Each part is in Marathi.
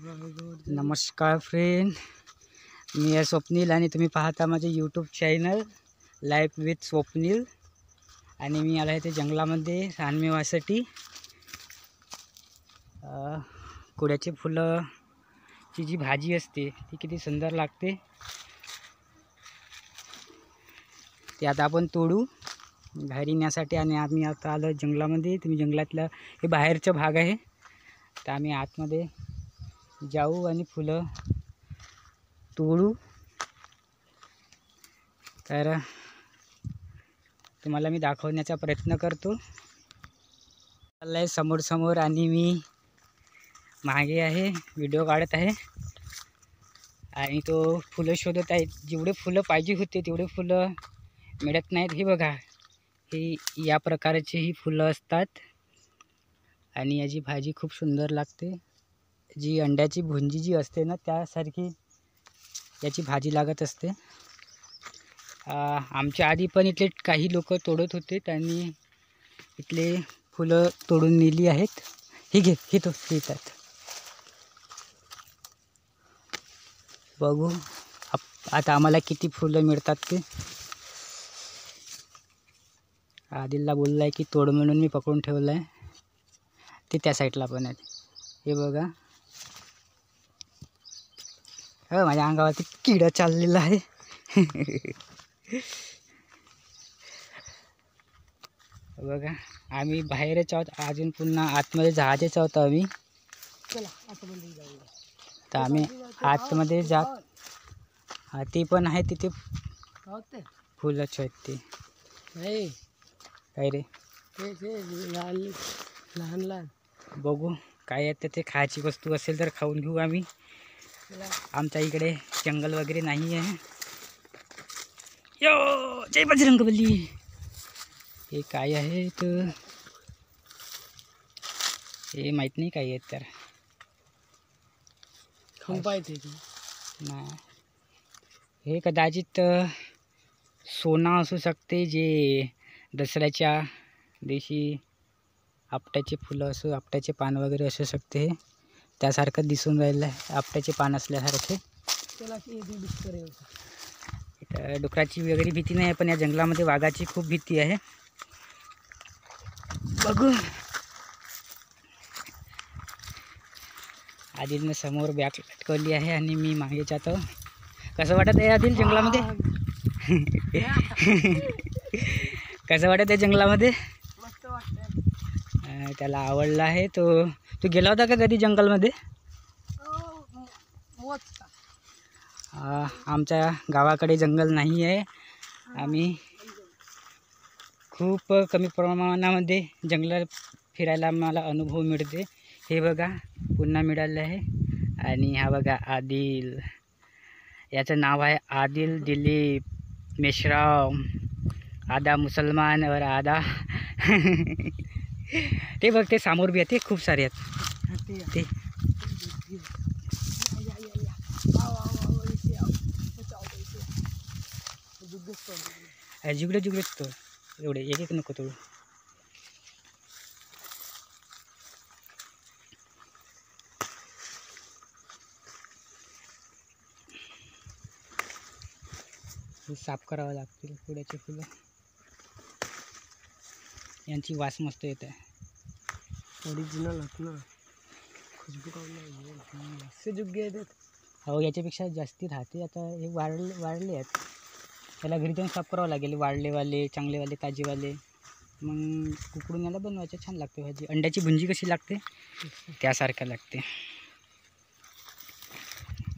नमस्कार फ्रेंड, मी आहे स्वप्नील आणि तुम्ही पाहता माझे YouTube channel life with Swapnil. आणि मी आला आहे ते जंगलामध्ये रानमेव्यासाठी. कुड्याची फुलाची जी भाजी असते ती किती सुंदर लागते. ते आता आपण तोडू घरी नेण्यासाठी. आणि आम्ही आता आलो जंगलामध्ये. तुम्ही जंगलातला हे बाहेरचा भाग आहे, तर आम्ही आतमध्ये जाऊ आणि फुलं तोडू. तर तुम्हाला मी दाखवण्याचा प्रयत्न करतो. चाललाय समोर समोर आणि मी मागे आहे, व्हिडिओ काढत आहे. आणि तो फुलं शोधत आहे. जेवढे फुलं पाहिजे होते तेवढे फुलं मिळत नाहीत. हे बघा, हे या प्रकारचे ही फुलं असतात आणि याची भाजी खूप सुंदर लागते. जी अंड्याची भुंजी जी असते ना, त्यासारखी याची भाजी लागत असते. आमच्या आधी पण इथले काही लोक तोडत होते, त्यांनी इथले फुलं तोडून नेली आहेत. हे घे, हे तो येतात. बघू आता आम्हाला किती फुलं मिळतात ते. आदिलला बोलला आहे की तोड म्हणून, मी पकडून ठेवलं आहे. ते त्या साईडला पण आहेत. हे बघा, माझ्या अंगावरती किडा चाललेला आहे. बघा, आम्ही बाहेरच आहोत, अजून पुन्हा आतमध्ये जायचेच आहोत आम्ही. तर आम्ही आतमध्ये जात. ते पण आहे तिथे फुलंच आहेत ते. काय रे, लहान लहान बघू काय आहे ते. खायची वस्तू असेल तर खाऊन घेऊ आम्ही. आमच्या इकडे जंगल वगैरे नाही आहे. यो जय बजरंगबली. हे काय आहे तर हे माहीत नाही काय आहेत. तर नाही, हे कदाचित सोना असू शकते, जे दसऱ्याच्या दिवशी आपट्याचे फुलं असो, आपट्याचे पान वगैरे असू शकते. त्यासारखं दिसून राहिलं आहे, आपट्याचे पान असल्यासारखे. डुकराची वगैरे भीती नाही आहे, पण या जंगलामध्ये वाघाची खूप भीती आहे. बघू, आदिलनं समोर बॅग लटकवली आहे आणि मी मागे जातो. कसं वाटत आहे आदिल जंगलामध्ये? कसं वाटत आहे जंगलामध्ये? मस्त वाटतं. त्याला आवडला आहे. तू गेला होता का कधी जंगलमध्ये? आमच्या गावाकडे जंगल नाही आहे. आम्ही खूप कमी प्रमाणामध्ये जंगलात फिरायला मला अनुभव मिळते. हे बघा, पुन्हा मिळालं आहे. आणि हा बघा आदिल, याचं नाव आहे आदिल दिलीप मेश्राम. आधा मुसलमान और आधा ते बघ, ते समोर बी आहेत, ते खूप सारे आहेत. ते जिगडे जिगडेच तो, एवढे एक एक नको तोडू. साफ करावं लागतील कुड्याची फुलं. यांची वास मस्त येत आहे. ओरिजिनल आहेत ना, खुशबू काढून जुग्गे आहेत. हो, याच्यापेक्षा जास्ती राहते. आता हे वाढले आहेत. त्याला घरी जाऊन साफ करावं लागेल. वाढलेवाले, चांगलेवाले, ताजेवाले. मग उकडून याला बनवायचं, छान लागते भाजी. अंड्याची भुंजी कशी लागते त्यासारखं लागते.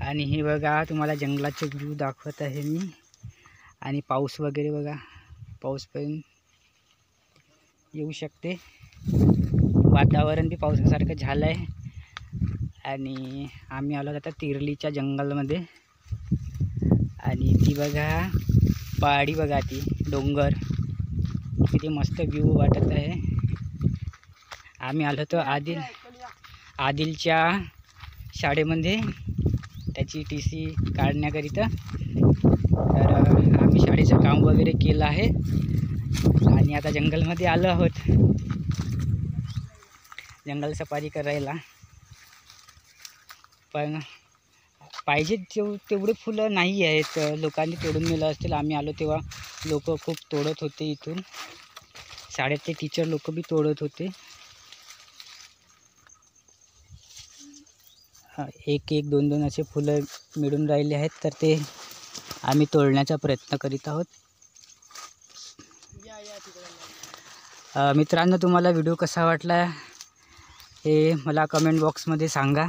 आणि हे बघा, तुम्हाला जंगलाचे व्ह्यू दाखवत आहे मी. आणि पाऊस वगैरे बघा, पाऊस पण येऊ शकते. वातावरण बी पावसासारखं झालं आहे. आणि आम्ही आलो आता तिरलीच्या जंगलमध्ये. आणि ती बघा पहाडी, बघा ती डोंगर, किती मस्त व्ह्यू वाटत आहे. आम्ही आलो होतो आदिलच्या शाळेमध्ये त्याची TC काढण्याकरिता. तर आम्ही शाळेचं काम वगैरे केलं आहे आणि आता जंगलमध्ये आलो आहोत जंगल सफारी करायला. पण पाहिजे तेवढे फुलं नाही आहेत, लोकांनी तोडून नेलं असतील. आम्ही आलो तेव्हा लोक खूप तोडत होते. इथून शाळेतले टीचर लोक बी तोडत होते. एक एक दोन दोन असे फुलं मिळून राहिले आहेत, तर ते आम्ही तोडण्याचा प्रयत्न करीत आहोत. मित्रांनो, तुम्हाला व्हिडिओ कसा वाटला हे मला कमेंट बॉक्समध्ये सांगा.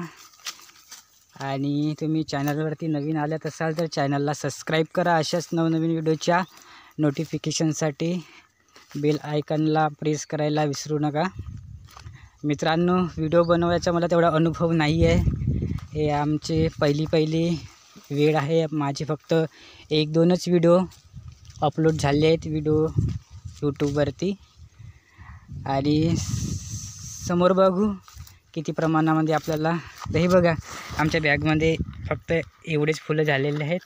आणि तुम्ही चॅनलवरती नवीन आल्यात असाल तर चॅनलला सबस्क्राईब करा. अशाच नवनवीन व्हिडिओच्या नोटिफिकेशनसाठी बेल आयकॉनला प्रेस करायला विसरू नका. मित्रांनो, व्हिडिओ बनवायचा मला तेवढा अनुभव नाही आहे. हे आमचे पहिली वेळ आहे. माझे फक्त 1-2च व्हिडिओ अपलोड झाले आहेत यूट्यूबवरती. आणि समोर बघू किती प्रमाणामध्ये आपल्याला. हे बघा, आमच्या बॅगमध्ये फक्त एवढेच फुलं झालेले आहेत.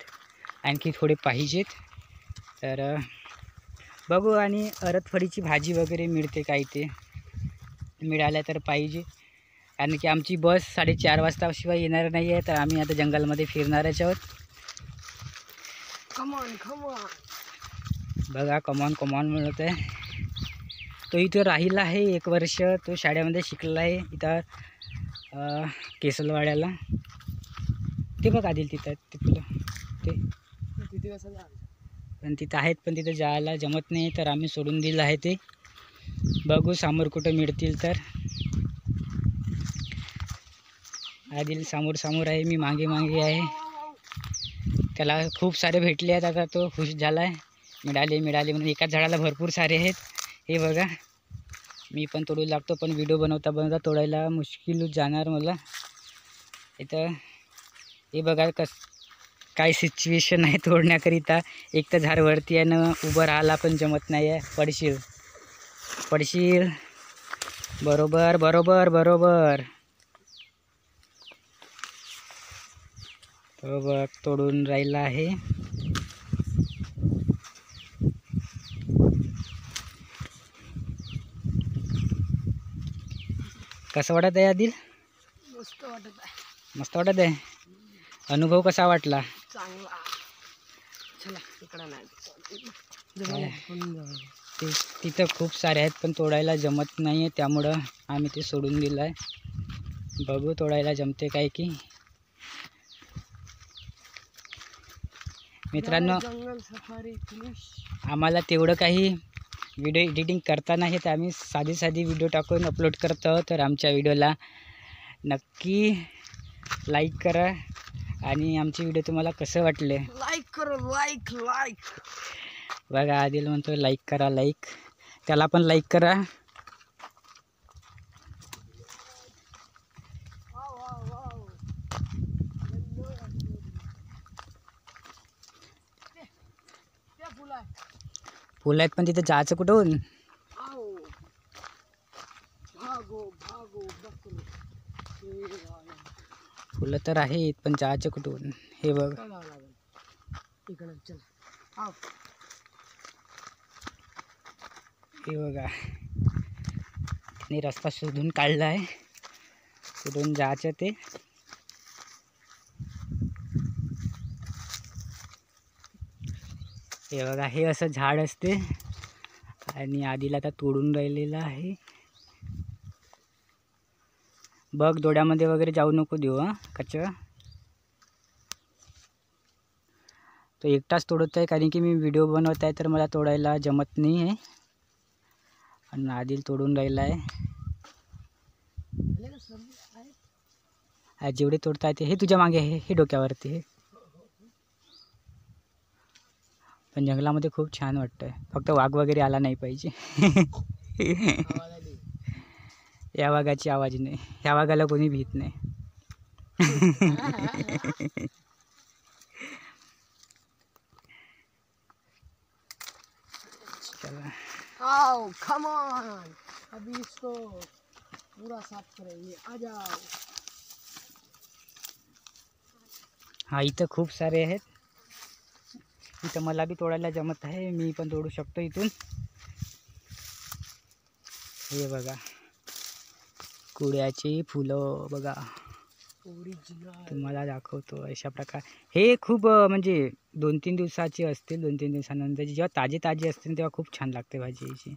आणखी थोडे पाहिजेत, तर बघू. आणि अरतफळीची भाजी वगैरे मिळते काही, ते मिळाल्या तर पाहिजे. कारण की आमची बस 4:30 वाजताशिवाय येणार नाही आहे, तर आम्ही आता जंगलमध्ये फिरणारच आहोत. कमॉन बघा, कमॉन म्हणत आहे. तो इथं राहिला आहे 1 वर्ष. तो शाळेमध्ये शिकला आहे इथं केसलवाड्याला. ते बघ आदिल तिथं ते फुलं, ते पण तिथं आहेत, पण तिथं जायला जमत नाही, तर आम्ही सोडून दिलं आहे ते. बघू समोर कुठं मिळतील तर. आदिल समोर आहे, मी मागे आहे. त्याला खूप सारे भेटले आहेत. आता तो खुश झाला आहे. मिळाले म्हणून. एकाच झाडाला भरपूर सारे आहेत. हे बघा, मी पण तोडू लागतो, पण व्हिडिओ बनवता तोडायला मुश्किल जाणार मला इथं. हे बघा काय सिच्युएशन आहे तोडण्याकरिता. एक तर झाड वरती आहे ना, उभं राहायला पण जमत नाही आहे. पडशील. बरोबर. तो बघ तोडून राहिला आहे. कसं वाटत आहे आदिल? मस्त वाटत आहे. अनुभव कसा वाटला? चांगला. चला इकडं नाही, तिथं खूप सारे आहेत, पण तोडायला जमत नाही आहे, त्यामुळं आम्ही ते सोडून दिलं आहे. बघू तोडायला जमते काय की. मित्रांनो, आम्हाला तेवढं काही व्हिडिओ एडिटिंग करता नाही, तर आम्ही साधी व्हिडिओ टाकून अपलोड करतो. तर आमच्या व्हिडिओला नक्की लाईक करा. आणि आमचे व्हिडिओ तुम्हाला कसं वाटले? लाईक करा, लाईक. बघा, आदिल म्हणतो लाईक करा. त्याला पण लाईक करा. फुलं आहेत, पण तिथे जायचं कुठून? फुलं तर आहेत, पण जायचं कुठून? हे बघ, हे बघा, रस्ता शोधून काढला आहे कुठून जायचं ते. हे बघा, हे असं झाड असते. आणि आधीला आता तोडून राहिलेलं आहे. बघ, डोळ्यामध्ये वगैरे जाऊ नको देऊ हा कच्चा. तो एकटाच तोडत आहे, कारण की मी व्हिडिओ बनवत आहे, तर मला तोडायला जमत नाही आहे. आणि आदिल तोडून राहिला आहे. जेवढे तोडता येते हे तुझ्या मागे आहे, हे डोक्यावरती आहे. पण जंगलामध्ये खूप छान वाटतंय. फक्त वाघ वगैरे आला नाही पाहिजे. या वाघाची आवाज नाही, ह्या वाघाला कोणी भीत नाही. आओ कम ऑन, अभी इसको पूरा साफ करेंगे, आ जाओ. हा, इथं खूप सारे आहेत. इथं मला बी तोडायला जमत आहे, मी पण तोडू शकतो इथून. हे बघा, कुड्याची फुलं बघा. ओरिजिनल तुम्हाला दाखवतो अशा प्रकार. हे खूप म्हणजे 2-3 दिवसाची असतील. 2-3 दिवसानंतर जेव्हा ताजी ताजी असतील तेव्हा खूप छान लागते भाजी याची.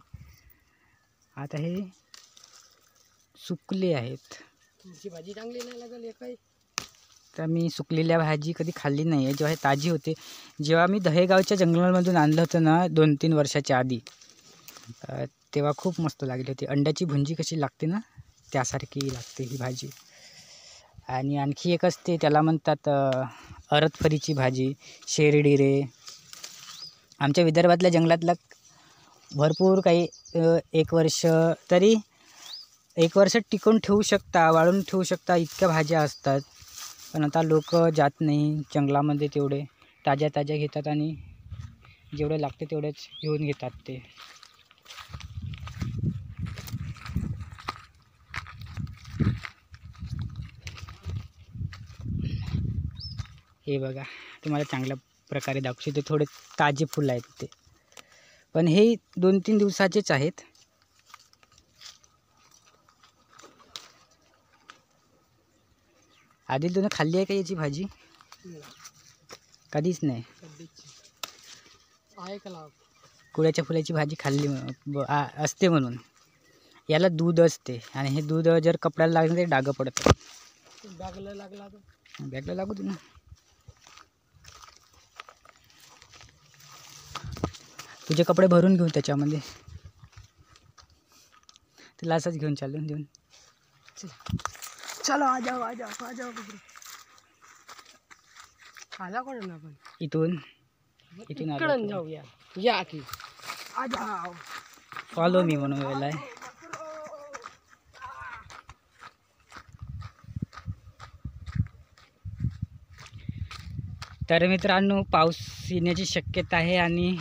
आता हे सुकले आहेत. तुमची भाजी चांगली नाही लागेल काही. तर मी सुकलेल्या भाजी कधी खाल्ली नाही आहे. जेव्हा हे ताजी होते, जेव्हा मी दहेगावच्या जंगलामधून आणलं होतं ना 2-3 वर्षाच्या आधी, तेव्हा खूप मस्त लागली होती. अंड्याची भुंजी कशी लागते ना त्यासारखी लागते ही भाजी. आणि आणखी एक असते त्याला म्हणतात अरतफरीची भाजी, शेरडिरे. आमच्या विदर्भातल्या जंगलातला भरपूर काही 1 वर्ष तरी 1 वर्ष टिकून ठेवू शकता, वाळून ठेवू शकता इतक्या भाज्या असतात. पण आता लोक जात नाही जंगलामध्ये. तेवढे ताज्या ताज्या घेतात आणि जेवढे लागते तेवढेच घेऊन घेतात ते. हे बघा तुम्हाला चांगल्या प्रकारे दाखवू शकते. थोडे ताजे फुलं आहेत ते, पण हे 2-3 दिवसाचेच आहेत. आदिल तुला खाल्ली आहे का याची भाजी? कधीच नाही. आहे का लाव? कुळ्याच्या फुलाची भाजी खाल्ली असते म्हणून. याला दूध असते आणि हे दूध जर कपड्याला लागलं ते डाग पडतं. बॅगला लागला तर बॅगला लागू दे ना. तुझे कपडे भरून घेऊ त्याच्यामध्ये. तुला असंच घेऊन चालून देऊन. चलो आ जाओ आ जाओ आ जाओ. खाला कोण ना आपण इथून आलो इकडून जाऊया. या की आ जाओ. फॉलो मी म्हणून वेळेला आहे. तर मित्रांनो पाऊस येण्याची शक्यता आहे आणि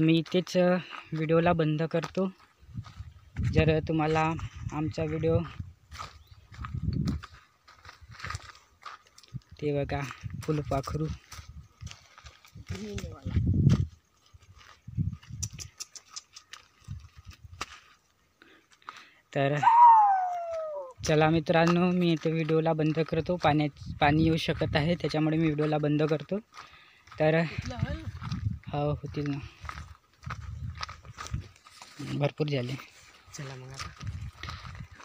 मी इथेच व्हिडिओला बंद करतो. जर तुम्हाला आमचा व्हिडिओ ते बघा फुलपाखरू. तर चला मित्रांनो मी इथे व्हिडिओला बंद करतो. पाणी येऊ शकत आहे त्याच्यामुळे मी व्हिडिओला बंद करतो. तर हो होतील ना, भरपूर झाले. चला मग आता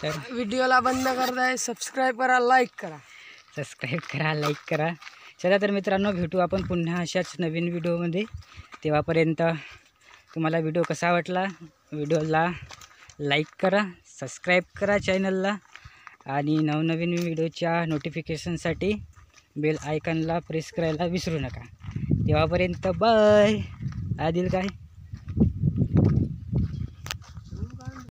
तर व्हिडिओला बंद करताय. सबस्क्राईब करा, लाईक करा. सबस्क्राईब करा, लाईक करा. चला तर मित्रांनो भेटू आपण पुन्हा अशाच नवीन व्हिडिओमध्ये. तेव्हापर्यंत तुम्हाला व्हिडिओ कसा वाटला, व्हिडिओला लाईक करा, सबस्क्राईब करा चॅनलला आणि नवनवीन व्हिडिओच्या नोटिफिकेशनसाठी बेल आयकॉनला प्रेस करायला विसरू नका. तेव्हापर्यंत बाय. आदिल काय